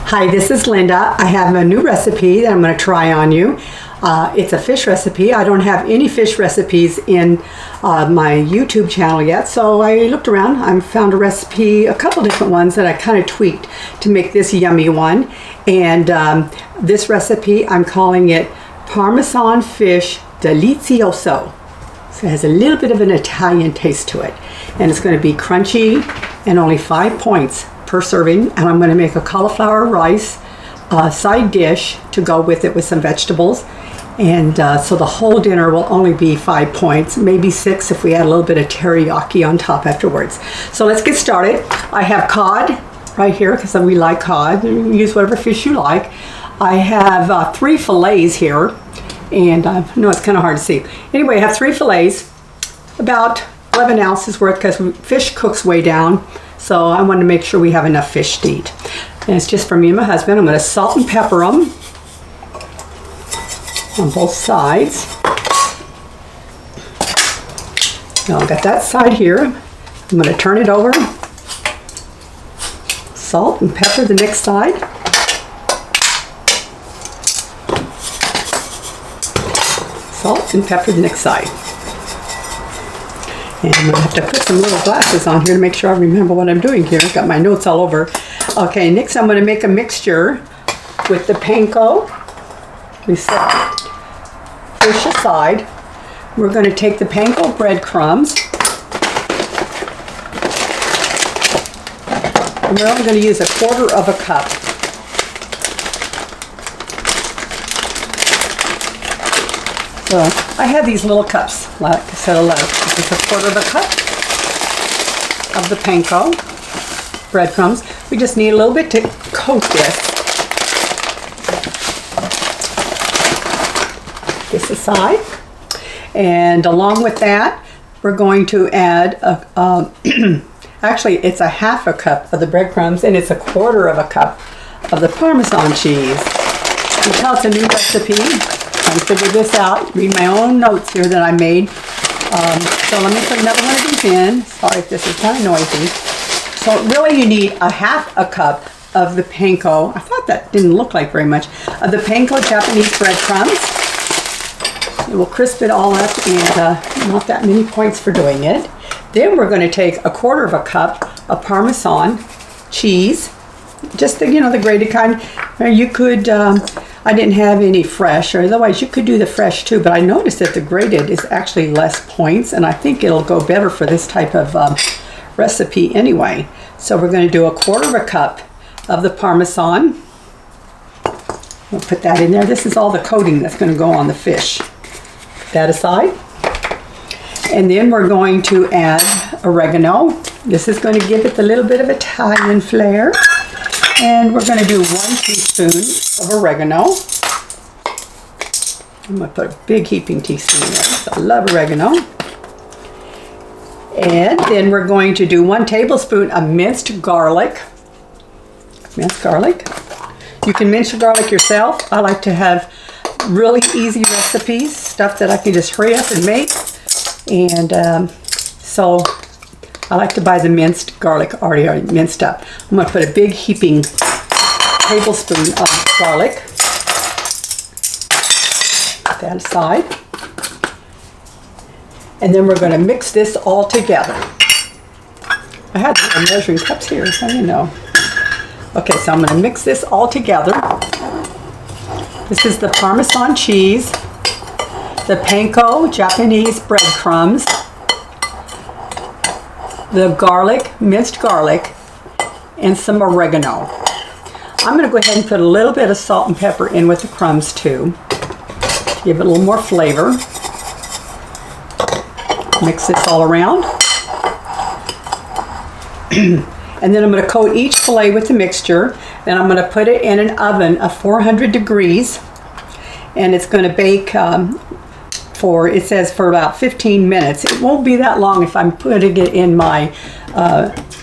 Hi, this is Linda. I have a new recipe that I'm going to try on you. It's a fish recipe. I don't have any fish recipes in my YouTube channel yet, so I looked around. I found a recipe, a couple different ones that I kind of tweaked to make this yummy one. And this recipe, I'm calling it Parmesan fish Delizioso. So it has a little bit of an Italian taste to it. And it's going to be crunchy and only 5 points per serving. And I'm going to make a cauliflower rice side dish to go with it with some vegetables. And so the whole dinner will only be 5 points, maybe 6 if we add a little bit of teriyaki on top afterwards. So let's get started. I have cod right here because we like cod. You can use whatever fish you like. I have 3 fillets here. And I know it's kind of hard to see. Anyway, I have 3 fillets, about 11 ounces worth because fish cooks way down. So I want to make sure we have enough fish to eat. And it's just for me and my husband. I'm going to salt and pepper them on both sides. Now I've got that side here. I'm going to turn it over. Salt and pepper the next side. Salt and pepper the next side. And I'm going to have to put some little glasses on here to make sure I remember what I'm doing here. I've got my notes all over. Okay, next I'm going to make a mixture with the panko. We set fish aside. We're going to take the panko breadcrumbs. And we're only going to use 1/4 of a cup. So I have these little cups, like I said, it's 1/4 of a cup of the panko breadcrumbs. We just need a little bit to coat this aside. And along with that, we're going to add, actually it's 1/2 cup of the breadcrumbs and it's 1/4 of a cup of the Parmesan cheese. You can tell it's a new recipe. I figured this out, read my own notes here that I made. So let me put another one of these in. Sorry if this is kind of noisy. So really you need 1/2 cup of the panko. I thought that didn't look like very much. Of the panko Japanese breadcrumbs. It will crisp it all up and not that many points for doing it. Then we're going to take 1/4 of a cup of Parmesan cheese. Just the, the grated kind. You could, I didn't have any fresh, or otherwise you could do the fresh too, but I noticed that the grated is actually less points, and I think it'll go better for this type of recipe anyway. So we're going to do 1/4 of a cup of the Parmesan. We'll put that in there. This is all the coating that's going to go on the fish. Put that aside. And then we're going to add oregano. This is going to give it a little bit of Italian flair. And we're going to do 1 teaspoon of oregano. I'm going to put a big heaping teaspoon in there. I love oregano. And then we're going to do 1 tablespoon of minced garlic. Minced garlic. You can mince your garlic yourself. I like to have really easy recipes, stuff that I can just hurry up and make. And so I like to buy the minced garlic already minced up. I'm going to put a big heaping tablespoon of garlic. Put that aside. And then we're going to mix this all together. I had some measuring cups here, so you know. Okay, so I'm going to mix this all together. This is the Parmesan cheese, the panko Japanese breadcrumbs, the garlic, minced garlic, and some oregano. I'm going to go ahead and put a little bit of salt and pepper in with the crumbs too. Give it a little more flavor. Mix this all around. And then I'm going to coat each fillet with the mixture. Then I'm going to put it in an oven of 400 degrees. And it's going to bake it says for about 15 minutes. It won't be that long if I'm putting it in my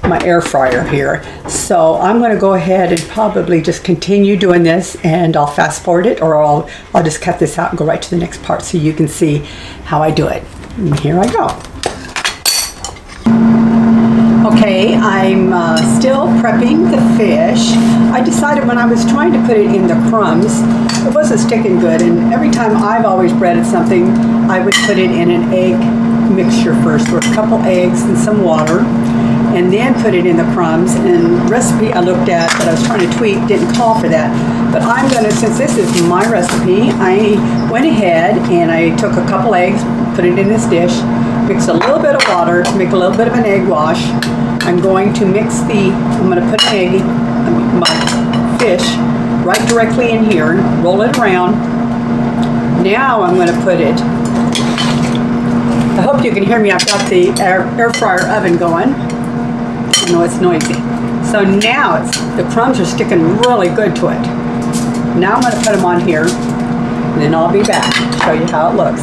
my air fryer here. So I'm going to go ahead and probably just continue doing this, and I'll fast forward it, or I'll just cut this out and go right to the next part so you can see how I do it. And here I go. Okay, I'm still prepping the fish. I decided when I was trying to put it in the crumbs, it wasn't sticking good, and every time I've always breaded something, I would put it in an egg mixture first, with a couple eggs and some water, and then put it in the crumbs. And the recipe I looked at that I was trying to tweak didn't call for that. But I'm gonna, since this is my recipe, I went ahead and I took a couple eggs, put it in this dish, mix a little bit of water to make a little bit of an egg wash. I'm going to I'm gonna put my fish right directly in here, roll it around. Now I'm gonna put it, I hope you can hear me, I've got the air fryer oven going. I know it's noisy. So now the crumbs are sticking really good to it. Now I'm gonna put them on here, and then I'll be back to show you how it looks.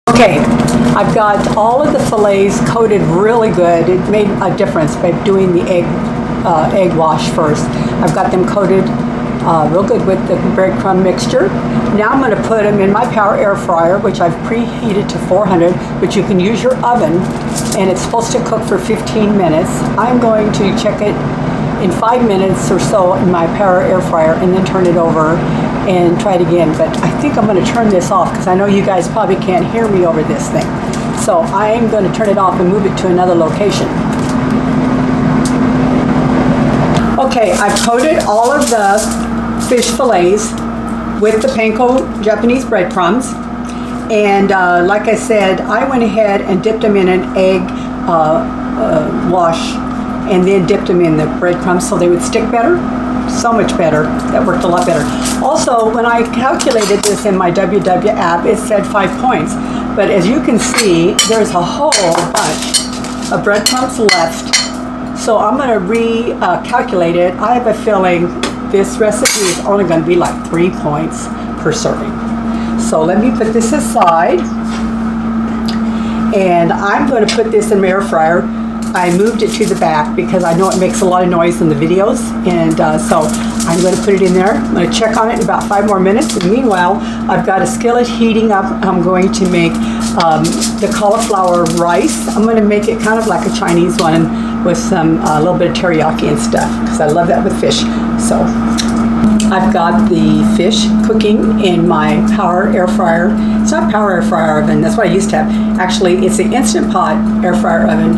Okay, I've got all of the fillets coated really good. It made a difference by doing the egg wash first. I've got them coated real good with the breadcrumb mixture. Now I'm going to put them in my power air fryer, which I've preheated to 400, but you can use your oven, and it's supposed to cook for 15 minutes. I'm going to check it in 5 minutes or so in my power air fryer and then turn it over and try it again. But I think I'm going to turn this off because I know you guys probably can't hear me over this thing. So I'm going to turn it off and move it to another location. Okay, I've coated all of the fish fillets with the panko Japanese breadcrumbs. And like I said, I went ahead and dipped them in an egg wash, and then dipped them in the breadcrumbs so they would stick better. So much better. That worked a lot better. Also, when I calculated this in my WW app, it said 5 points. But as you can see, there's a whole bunch of breadcrumbs left. So I'm going to recalculate it. I have a feeling this recipe is only going to be like 3 points per serving. So let me put this aside. And I'm going to put this in my air fryer. I moved it to the back because I know it makes a lot of noise in the videos, and so I'm going to put it in there. I'm going to check on it in about 5 more minutes. And meanwhile, I've got a skillet heating up. I'm going to make the cauliflower rice. I'm going to make it kind of like a Chinese one with some a little bit of teriyaki and stuff because I love that with fish. So I've got the fish cooking in my power air fryer. It's not power air fryer oven, that's what I used to have. Actually, it's the Instant Pot air fryer oven.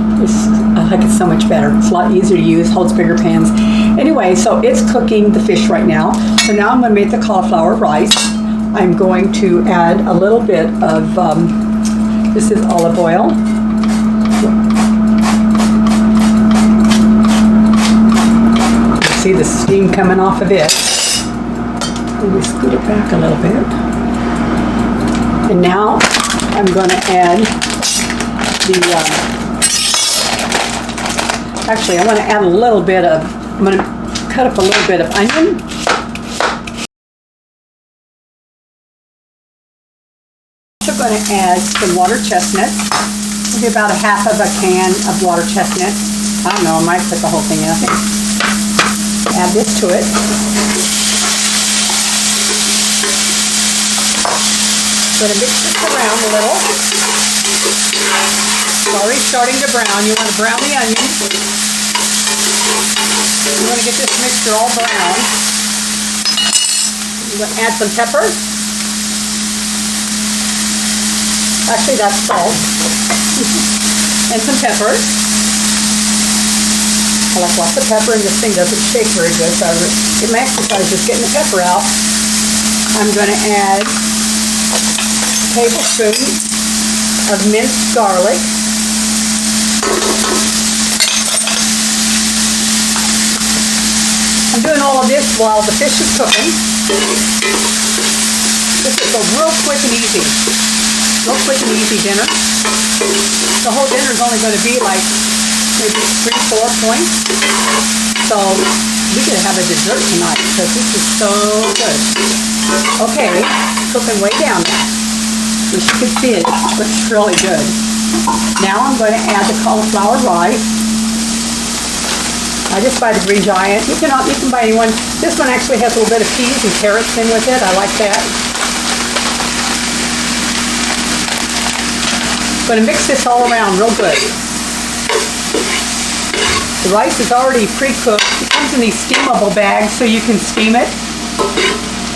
I like it so much better. It's a lot easier to use, holds bigger pans. Anyway, so it's cooking the fish right now. So now I'm going to make the cauliflower rice. I'm going to add a little bit of, this is olive oil. You see the steam coming off of it. Let me scoot it back a little bit. And now I'm going to add actually I want to add a little bit of, I'm going to cut up a little bit of onion. I'm also going to add some water chestnut, maybe about a half of a can of water chestnut. I don't know, I might put the whole thing in, I think. Add this to it. I'm going to mix this around a little. It's already starting to brown. You want to brown the onion. You want to get this mixture all brown. You're going to add some pepper. Actually, that's salt. And some pepper. I like lots of pepper, and this thing doesn't shake very good, so get my exercise just getting the pepper out. I'm going to add a tablespoon of minced garlic. I'm doing all of this while the fish is cooking. This is a real quick and easy dinner. The whole dinner is only going to be like maybe 3-4 points. So we could have a dessert tonight because this is so good. Okay, cooking way down there. As you can see, it looks really good. Now I'm going to add the cauliflower rice. I just buy the Green Giant. You can buy anyone. This one actually has a little bit of peas and carrots in with it. I like that. I'm going to mix this all around real good. The rice is already pre-cooked. It comes in these steamable bags so you can steam it.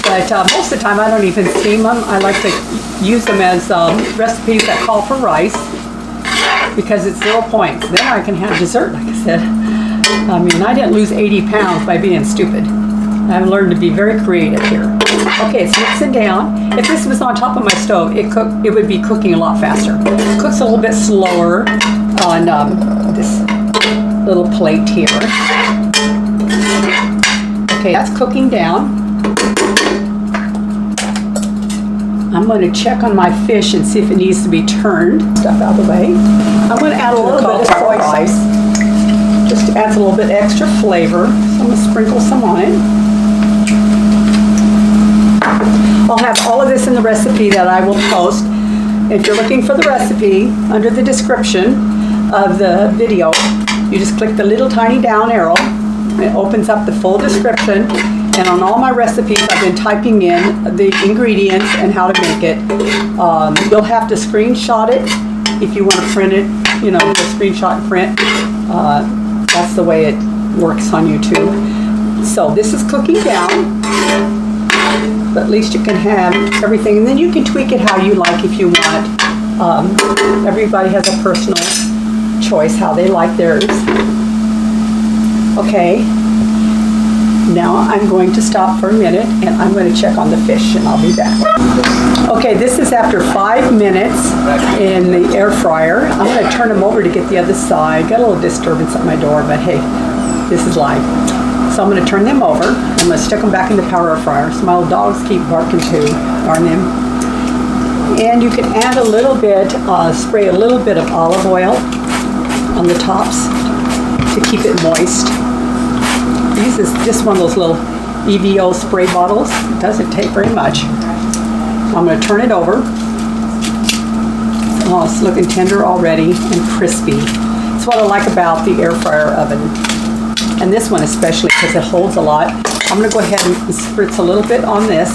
But most of the time I don't even steam them. I like to use them as recipes that call for rice because it's 0 points. Then I can have dessert, like I said. I mean, I didn't lose 80 pounds by being stupid. I've learned to be very creative here. Okay, it's mixing down. If this was on top of my stove, it would be cooking a lot faster. It cooks a little bit slower on this little plate here. Okay, that's cooking down. I'm going to check on my fish and see if it needs to be turned. Stuff out of the way. I'm going to add a little bit of soy sauce. Just adds a little bit extra flavor. So I'm going to sprinkle some on it. I'll have all of this in the recipe that I will post. If you're looking for the recipe, under the description of the video, you just click the little tiny down arrow. It opens up the full description. And on all my recipes, I've been typing in the ingredients and how to make it. You'll have to screenshot it if you want to print it, you know, the screenshot and print. That's the way it works on YouTube. So this is cooking down, but at least you can have everything. And then you can tweak it how you like if you want. Everybody has a personal choice how they like theirs. Okay. Now I'm going to stop for a minute and I'm going to check on the fish and I'll be back. Okay, this is after 5 minutes in the air fryer. I'm going to turn them over to get the other side. Got a little disturbance at my door, but hey, this is live. So I'm going to turn them over. I'm going to stick them back in the power air fryer. So my little dogs keep barking too, darn them. And you can add a little bit, spray a little bit of olive oil on the tops to keep it moist. This is just one of those little EVO spray bottles. It doesn't take very much. I'm going to turn it over. Oh, it's looking tender already and crispy. That's what I like about the air fryer oven. And this one especially because it holds a lot. I'm going to go ahead and spritz a little bit on this.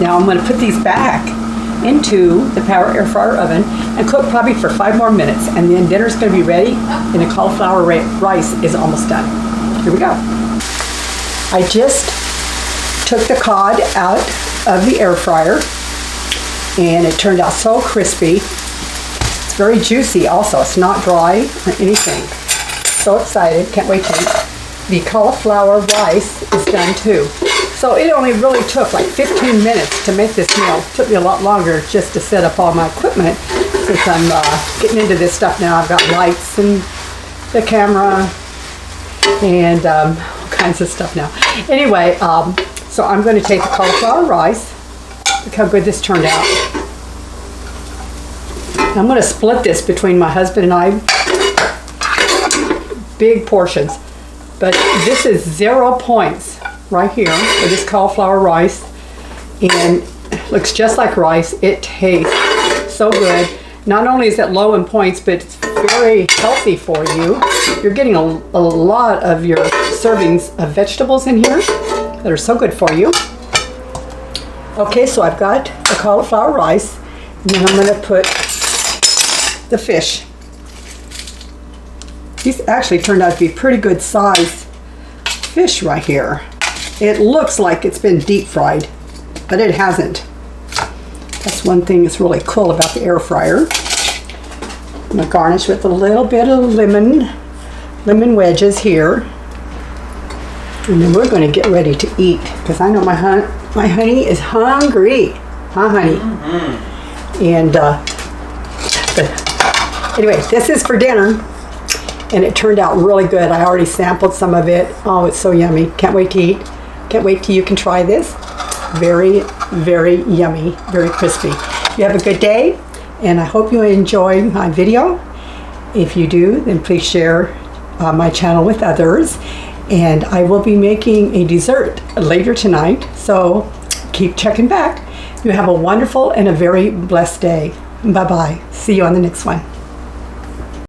Now I'm going to put these back into the power air fryer oven and cook probably for 5 more minutes. And then dinner's going to be ready and the cauliflower rice is almost done. Here we go. I just took the cod out of the air fryer and it turned out so crispy. It's very juicy also. It's not dry or anything. So excited. Can't wait to eat. The cauliflower rice is done too. So it only really took like 15 minutes to make this meal. It took me a lot longer just to set up all my equipment since I'm getting into this stuff now. I've got lights and the camera and all kinds of stuff now. Anyway, so I'm going to take the cauliflower rice. Look how good this turned out. I'm going to split this between my husband and I. Big portions. But this is 0 points right here for this cauliflower rice. And it looks just like rice. It tastes so good. Not only is it low in points, but it's very healthy for you. You're getting a lot of your servings of vegetables in here that are so good for you. Okay, so I've got the cauliflower rice, and then I'm going to put the fish. These actually turned out to be pretty good sized fish right here. It looks like it's been deep fried, but it hasn't. That's one thing that's really cool about the air fryer. I'm going to garnish with a little bit of lemon wedges here. And then we're going to get ready to eat because I know my honey is hungry. Huh, honey? Mm-hmm. And anyway, this is for dinner. And it turned out really good. I already sampled some of it. Oh, it's so yummy. Can't wait to eat. Can't wait till you can try this. Very, very yummy. Very crispy. You have a good day. And I hope you enjoyed my video. If you do, then please share my channel with others. And I will be making a dessert later tonight, so keep checking back. You have a wonderful and a very blessed day. Bye-bye. See you on the next one.